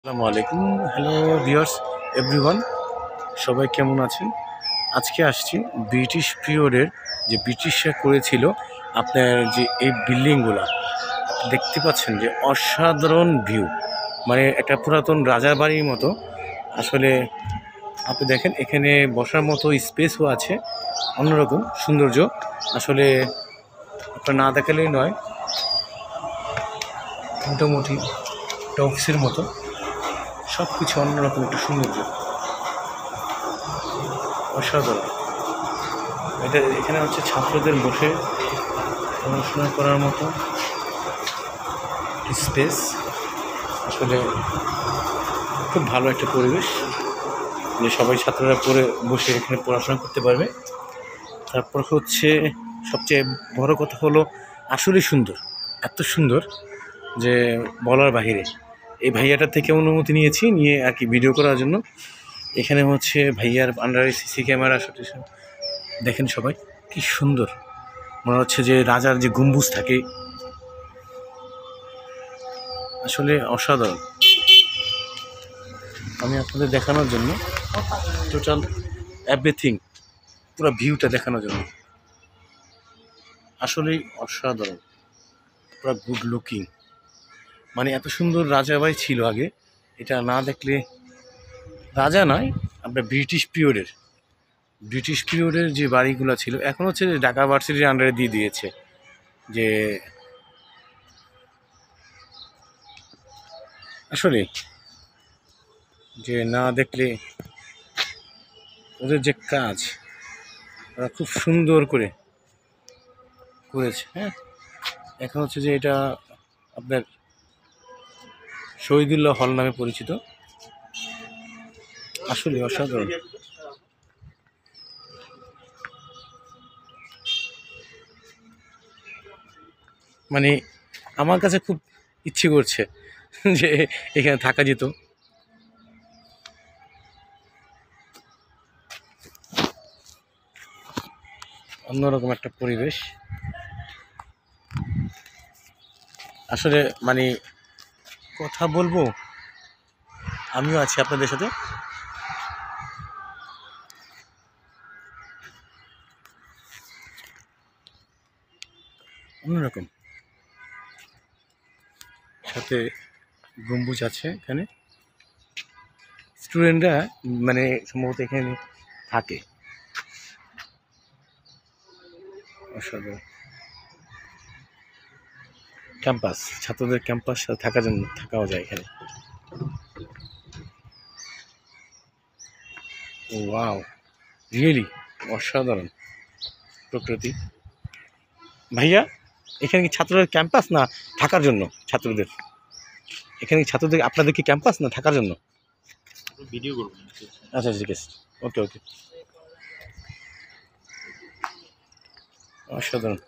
আসসালামু আলাইকুম। Hello viewers everyone, সবাই কেমন আছেন? আজকে আসছি ব্রিটিশ পিরিয়ডের যে ব্রিটিশরা করেছিল আপনার যে এই বিল্ডিংগুলো দেখতে পাচ্ছেন যে অসাধারণ ভিউ, মানে একটা পুরাতন রাজার বাড়ির মতো। আসলে আপনি দেখেন এখানে বসার মতো স্পেসও আছে, অন্যরকম সৌন্দর্য। আসলে আপনার না দেখালেই নয়, মোটামুটি একটা অফিসের মতো, সব কিছু অন্যরকম একটা সৌন্দর্য, অসাধারণ। এখানে হচ্ছে ছাত্রদের বসে পড়াশোনা করার মতো স্পেস। আসলে খুব ভালো একটা পরিবেশ, যে সবাই ছাত্ররা বসে এখানে পড়াশোনা করতে পারবে। তারপর হচ্ছে সবচেয়ে বড় কথা হলো আসলেই সুন্দর, এত সুন্দর যে বলার বাহিরে। এই ভাইয়াটার থেকে অনুমতি নিয়ে আর কি ভিডিও করার জন্য। এখানে হচ্ছে ভাইয়ার আন্ডারে সিসি ক্যামেরা, দেখেন সবাই কি সুন্দর, মনে হচ্ছে যে রাজার যে গম্বুজ থাকে, আসলে অসাধারণ। আমি আপনাদের দেখানোর জন্য টোটাল এভরিথিং, পুরো ভিউটা দেখানোর জন্য, আসলেই অসাধারণ, পুরো গুড লুকিং। মানে এত সুন্দর রাজাবাড়ি ছিল আগে, এটা না দেখলে, রাজা নয় আপনার ব্রিটিশ পিরিয়ডের যে বাড়িগুলো ছিল, এখন হচ্ছে ঢাকা ভার্সিটির আন্ডারে দিয়ে দিয়েছে। যে আসলে যে না দেখলে, ওদের যে কাজ ওরা খুব সুন্দর করে করেছে। হ্যাঁ, এখন হচ্ছে যে এটা আপনার শহীদুল্লাহ হল নামে পরিচিত। আসলে অসাধারণ। মানে আমার কাছে খুব ইচ্ছে করছে যে এখানে থাকা যেত। অন্যরকম একটা পরিবেশ। আসলে মানে কথা বলবো, আমিও আছি আপনাদের সাথে। অন্যরকম, সাথে গম্বুজ আছে এখানে। স্টুডেন্টরা মানে সম্ভবত এখানে থাকে। অসাধারণ ক্যাম্পাস, ছাত্রদের ক্যাম্পাস থাকার জন্য থাকাও যায় এখানে। ওয়াও, রিয়েলি অসাধারণ প্রকৃতি। ভাইয়া, এখানে কি ছাত্রদের ক্যাম্পাস না থাকার জন্য? ছাত্রদের এখানে ছাত্রদের আপনাদের কি ক্যাম্পাস না থাকার জন্য? ভিডিও করব। আচ্ছা ঠিক আছে, ওকে ওকে, অসাধারণ।